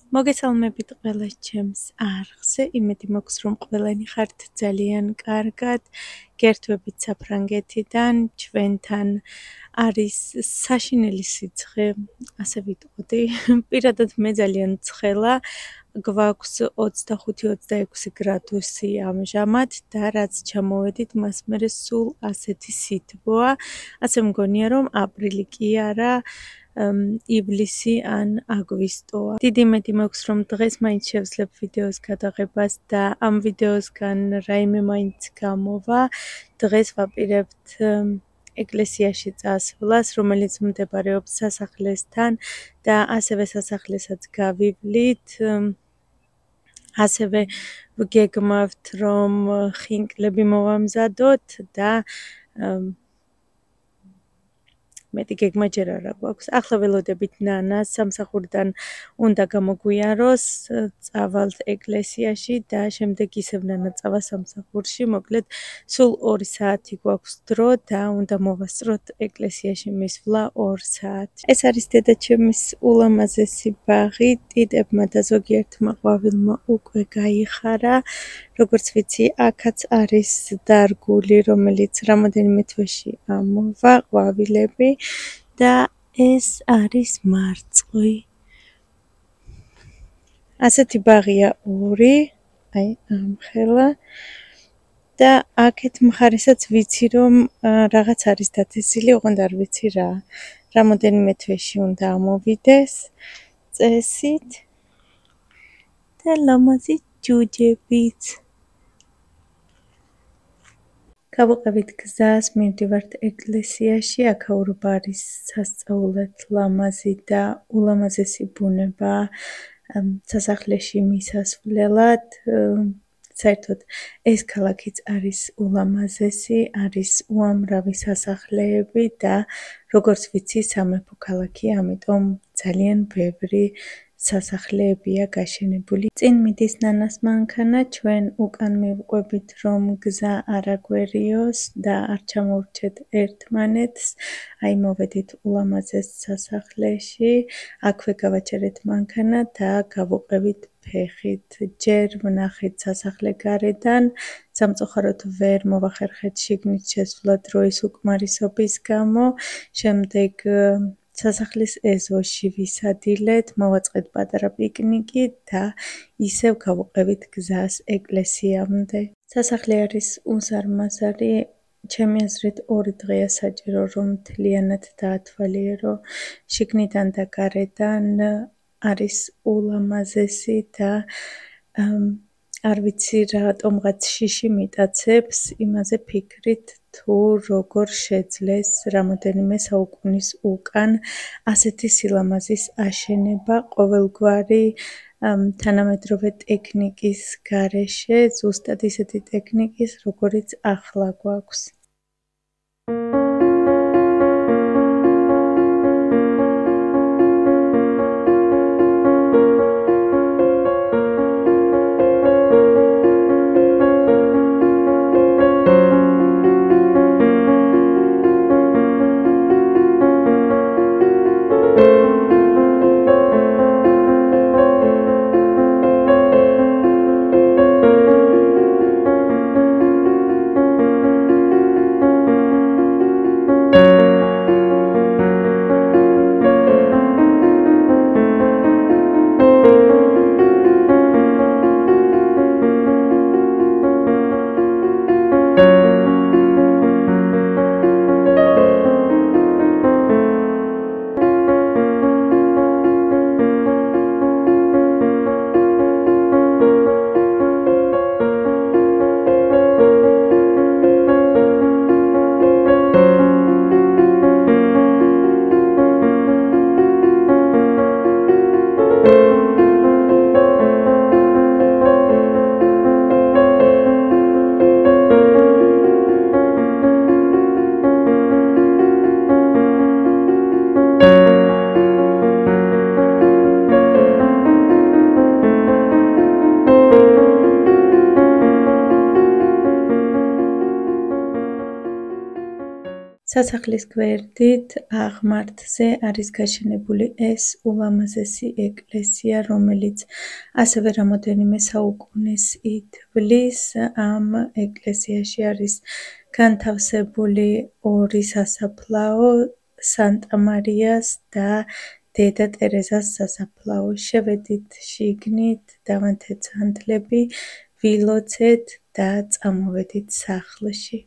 მოგესალმებით ყველა ჩემს არხზე, იმედი მაქვს რომ ყველანი ხართ ძალიან კარგად, გერთვებით საფრანგეთიდან, ჩვენთან არის საშინელი სიცხე, ასე ვიტყოდი, პირადად მე ძალიან ცხელა, გვაქვს 25-26 გრადუსი ამჟამად და რაც ჩამოვედით, მას მერე სულ ასეთი სითბოა, ასე მგონია რომ აპრილი კი არა, ივლისი ან აგვისტოა. დიდი იმედი მაქვს რომ დღეს მაინც შევძლებ ვიდეოს გადაღებას და ამ ვიდეოსგან რაიმე მაინც გამოვა. დღეს ვაპირებთ ეკლესიაში წასვლას, რომელიც მდებარეობს სასახლესთან და ასევე სასახლესაც გავივლით. ასევე ვგეგმავთ რომ ხინკლები მოვამზადოთ და მეტი გეგმა ჯერ არა გვაქვს. ახლა ველოდებით ნანას სამსახურიდან უნდა გამოგვიაროს, წავალთ ეკლესიაში და შემდეგ ისევ ნანა წავა სამსახურში. მოკლედ სულ 2 საათი გვაქვს დრო და უნდა მოვასწროთ ეკლესიაში მისვლა 2 საათი. ეს არის დედაჩემის ულამაზესი ბაღი, ტიტებმა და ზოგიერთმა ყვავილმა უკვე გაიხარა. როგორც ვიცი, აქაც არის დარგული, რომელიც რამოდენიმე თვეში ამოვა, ყვავილები და ეს არის მარწყვი. ასეთი ბაღია 2, აი ამხელა და აქეთ მხარესაც ვიცი რომ რაღაც არის დათესილი, ოღონდ არ ვიცი რა. რამოდენიმე თვეში უნდა ამოვიდეს წესით და ლამაზი ჯუჯებით. გავუყევით გზას, მივდივართ ეკლესიაში, აქაურობა არის სასწაულად ლამაზი და ულამაზესი ბუნება სასახლეში მისასვლელად. საერთოდ ეს ქალაქიც არის ულამაზესი, არის უამრავი სასახლეები და როგორც ვიცი, სამეფო ქალაქია, ამიტომ ძალიან ბევრი სასახლეებია გაშენებული. წინ მიდის ნანას მანქანა, ჩვენ უკან მივყვებით რომ გზა არ აგვერიოს და არ ჩამოვრჩეთ ერთმანეთს. აი მოვედით ულამაზეს სასახლეში, აქვე გავაჩერეთ მანქანა და გავუყევით ფეხით. ჯერ ვნახეთ სასახლე გარედან, სამწუხაროდ ვერ მოვახერხეთ შიგნით შესვლა დროის უკმარისობის გამო. შემდეგ სასახლის ეზოში ვისადილეთ, მოვაწყეთ პატარა პიკნიკი და ისევ გავუყევით გზას ეკლესიამდე. სასახლე არის უზარმაზარი, ჩემი აზრით 2 დღეა საჭირო რომ მთლიანად დაათვალიერო. შიგნიდან და გარედან არის ულამაზესი და არ ვიცი რატომღაც შიში მიტაცებს იმაზე ფიქრით თუ როგორ შეძლეს რამოდენიმე საუკუნის უკან ასეთი სილამაზის აშენება ყოველგვარი თანამედროვე ტექნიკის გარეშე, ზუსტად ისეთი ტექნიკის, როგორიც ახლა გვაქვს. სასახლის გვერდით აღმართზე არის გაშენებული ეს ულამაზესი ეკლესია, რომელიც ასევე რამოდენიმე საუკუნეს ითვლის. ამ ეკლესიაში არის განთავსებული ორი სასაფლაო, სანტა მარიას და დედა ტერეზას სასაფლაო. შევედით შიგნით, დავანთეთ სანთლები, ვილოცეთ და წამოვედით სახლში.